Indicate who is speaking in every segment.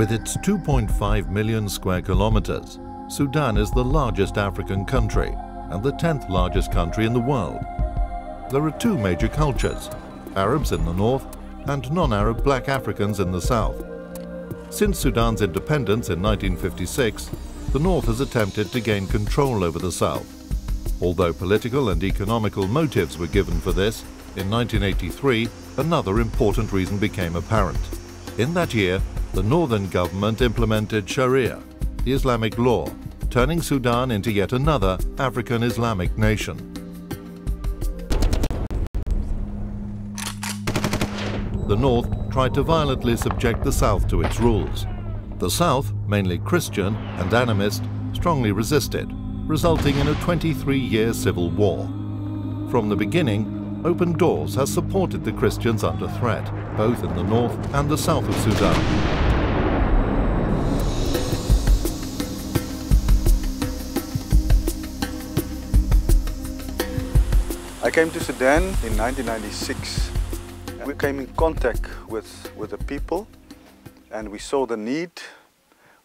Speaker 1: With its 2.5 million square kilometers, Sudan is the largest African country and the 10th largest country in the world. There are two major cultures, Arabs in the north and non-Arab black Africans in the south. Since Sudan's independence in 1956, the north has attempted to gain control over the south. Although political and economical motives were given for this, in 1983, another important reason became apparent. In that year, the northern government implemented Sharia, the Islamic law, turning Sudan into yet another African Islamic nation. The north tried to violently subject the south to its rules. The south, mainly Christian and animist, strongly resisted, resulting in a 23-year civil war. From the beginning, Open Doors has supported the Christians under threat, both in the north and the south of Sudan.
Speaker 2: I came to Sudan in 1996. We came in contact with the people and we saw the need.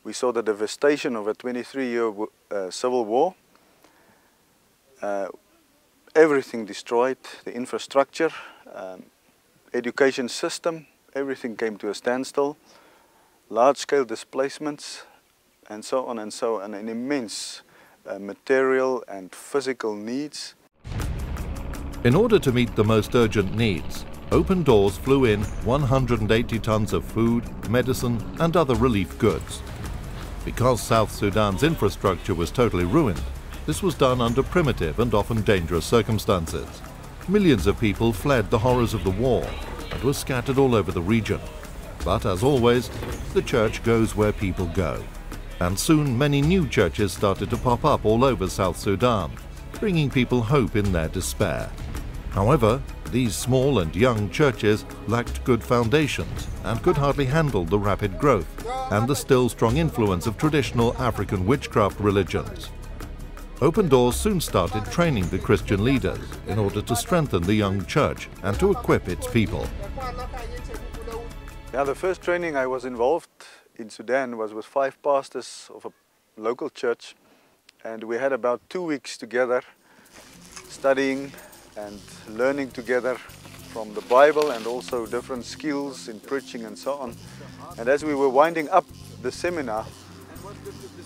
Speaker 2: We saw the devastation of a 23-year civil war. Everything destroyed, the infrastructure, education system, everything came to a standstill. Large-scale displacements and so on, and an immense material and physical needs.
Speaker 1: In order to meet the most urgent needs, Open Doors flew in 180 tons of food, medicine and other relief goods. Because South Sudan's infrastructure was totally ruined, this was done under primitive and often dangerous circumstances. Millions of people fled the horrors of the war and were scattered all over the region. But as always, the church goes where people go. And soon many new churches started to pop up all over South Sudan, bringing people hope in their despair. However, these small and young churches lacked good foundations and could hardly handle the rapid growth and the still strong influence of traditional African witchcraft religions. Open Doors soon started training the Christian leaders in order to strengthen the young church and to equip its people.
Speaker 2: Yeah, the first training I was involved in Sudan was with 5 pastors of a local church, and we had about 2 weeks together studying and learning together from the Bible and also different skills in preaching and so on. And as we were winding up the seminar,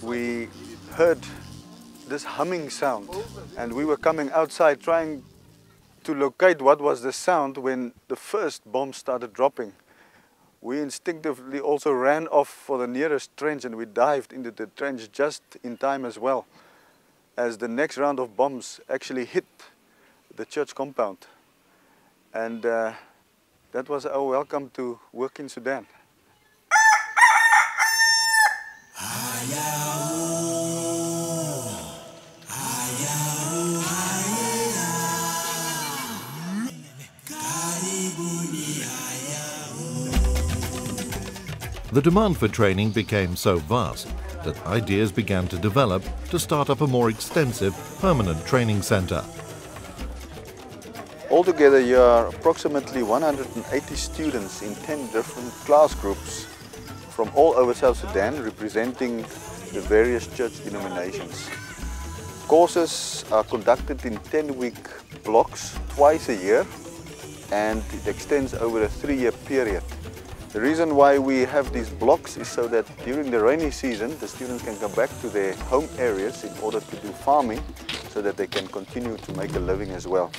Speaker 2: we heard this humming sound, and we were coming outside trying to locate what was the sound when the first bomb started dropping. We instinctively also ran off for the nearest trench, and we dived into the trench just in time as well, as the next round of bombs actually hit the church compound. And that was our welcome to work in Sudan.
Speaker 1: The demand for training became so vast that ideas began to develop to start up a more extensive, permanent training center.
Speaker 2: Altogether, there are approximately 180 students in 10 different class groups from all over South Sudan, representing the various church denominations. Courses are conducted in 10-week blocks twice a year, and it extends over a 3-year period. The reason why we have these blocks is so that during the rainy season, the students can come back to their home areas in order to do farming, so that they can continue to make a living as well.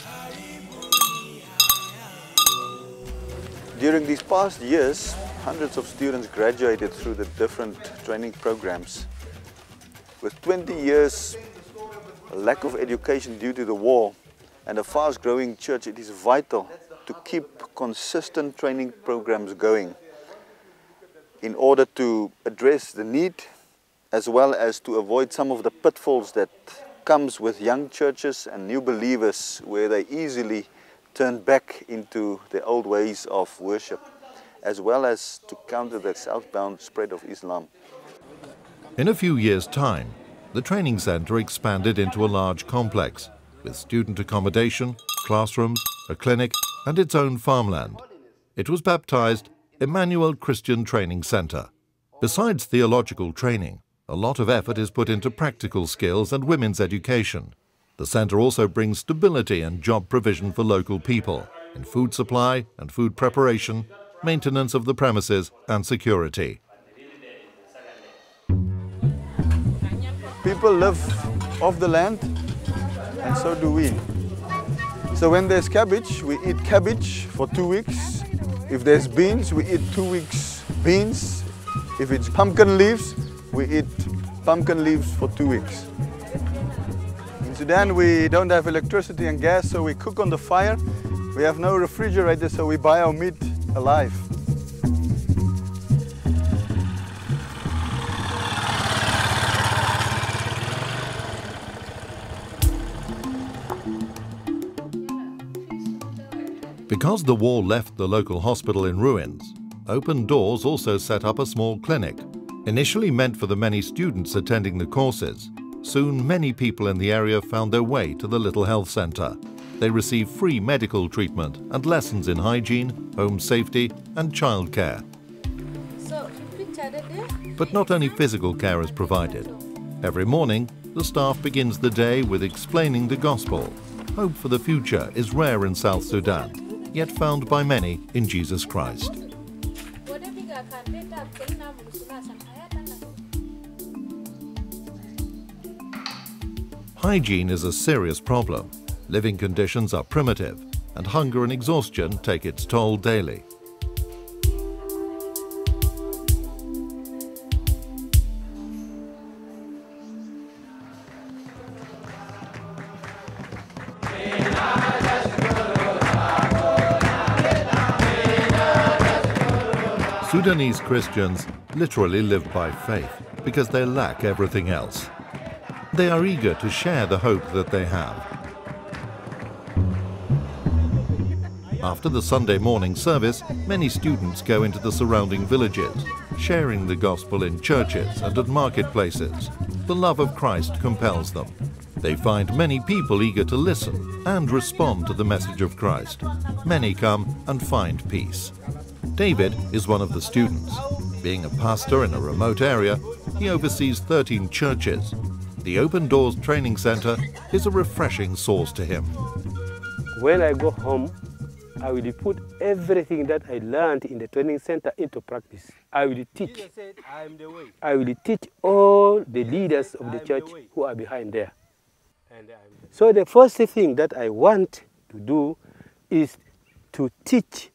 Speaker 2: During these past years, hundreds of students graduated through the different training programs. With 20 years lack of education due to the war and a fast-growing church, it is vital to keep consistent training programs going in order to address the need, as well as to avoid some of the pitfalls that comes with young churches and new believers, where they easily turn back into the old ways of worship, as well as to counter the southbound spread of Islam.
Speaker 1: In a few years' time, the training center expanded into a large complex with student accommodation, classrooms, a clinic and its own farmland. It was baptized Emanuel Christian Training Center. Besides theological training, a lot of effort is put into practical skills and women's education. The centre also brings stability and job provision for local people in food supply and food preparation, maintenance of the premises and security.
Speaker 2: People live off the land, and so do we. So when there's cabbage, we eat cabbage for 2 weeks. If there's beans, we eat 2 weeks beans. If it's pumpkin leaves, we eat pumpkin leaves for 2 weeks. In Sudan, we don't have electricity and gas, so we cook on the fire. We have no refrigerator, so we buy our meat alive.
Speaker 1: Because the war left the local hospital in ruins, Open Doors also set up a small clinic. Initially meant for the many students attending the courses, soon many people in the area found their way to the little health centre. They receive free medical treatment and lessons in hygiene, home safety and childcare. But not only physical care is provided. Every morning, the staff begins the day with explaining the gospel. Hope for the future is rare in South Sudan, yet found by many in Jesus Christ. Hygiene is a serious problem. Living conditions are primitive, and hunger and exhaustion take its toll daily. Sudanese Christians literally live by faith because they lack everything else. They are eager to share the hope that they have. After the Sunday morning service, many students go into the surrounding villages, sharing the gospel in churches and at marketplaces. The love of Christ compels them. They find many people eager to listen and respond to the message of Christ. Many come and find peace. David is one of the students. Being a pastor in a remote area, he oversees 13 churches. The Open Doors Training Centre is a refreshing source to him.
Speaker 3: When I go home, I will put everything that I learned in the training center into practice. I will teach. I will teach all the leaders of the church who are behind there. So the first thing that I want to do is to teach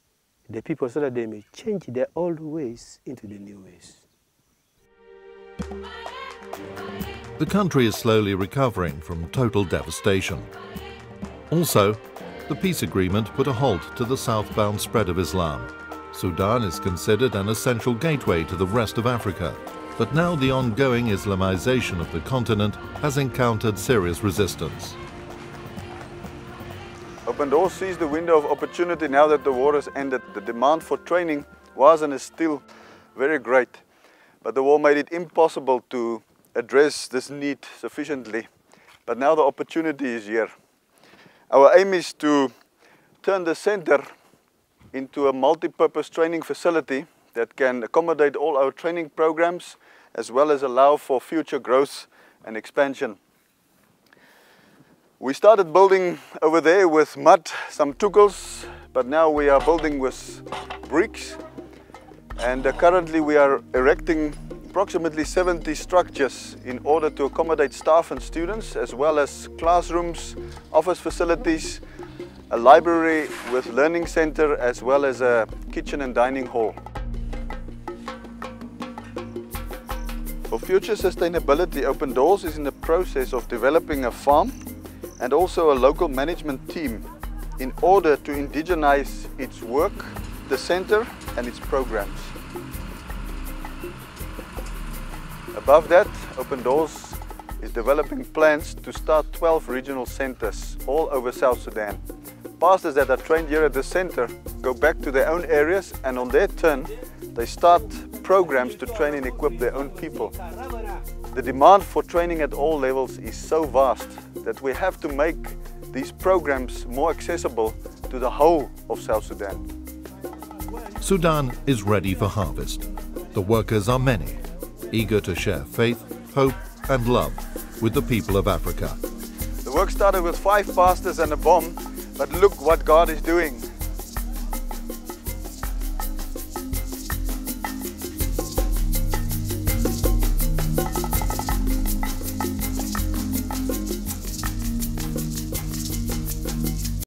Speaker 3: the people so that they may change their old ways into the new ways.
Speaker 1: The country is slowly recovering from total devastation. Also, the peace agreement put a halt to the southbound spread of Islam. Sudan is considered an essential gateway to the rest of Africa, but now the ongoing Islamization of the continent has encountered serious resistance.
Speaker 2: Open Doors sees the window of opportunity now that the war has ended. The demand for training was and is still very great, but the war made it impossible to address this need sufficiently. But now the opportunity is here. Our aim is to turn the center into a multi-purpose training facility that can accommodate all our training programs as well as allow for future growth and expansion. We started building over there with mud, some tukels, but now we are building with bricks, and currently we are erecting approximately 70 structures in order to accommodate staff and students, as well as classrooms, office facilities, a library with learning center, as well as a kitchen and dining hall. For future sustainability, Open Doors is in the process of developing a farm and also a local management team in order to indigenize its work, the center and its programs. Above that, Open Doors is developing plans to start 12 regional centers all over South Sudan. Pastors that are trained here at the center go back to their own areas, and on their turn they start programs to train and equip their own people. The demand for training at all levels is so vast that we have to make these programs more accessible to the whole of South Sudan.
Speaker 1: Sudan is ready for harvest. The workers are many, eager to share faith, hope and love with the people of Africa.
Speaker 2: The work started with 5 pastors and a bomb, but look what God is doing.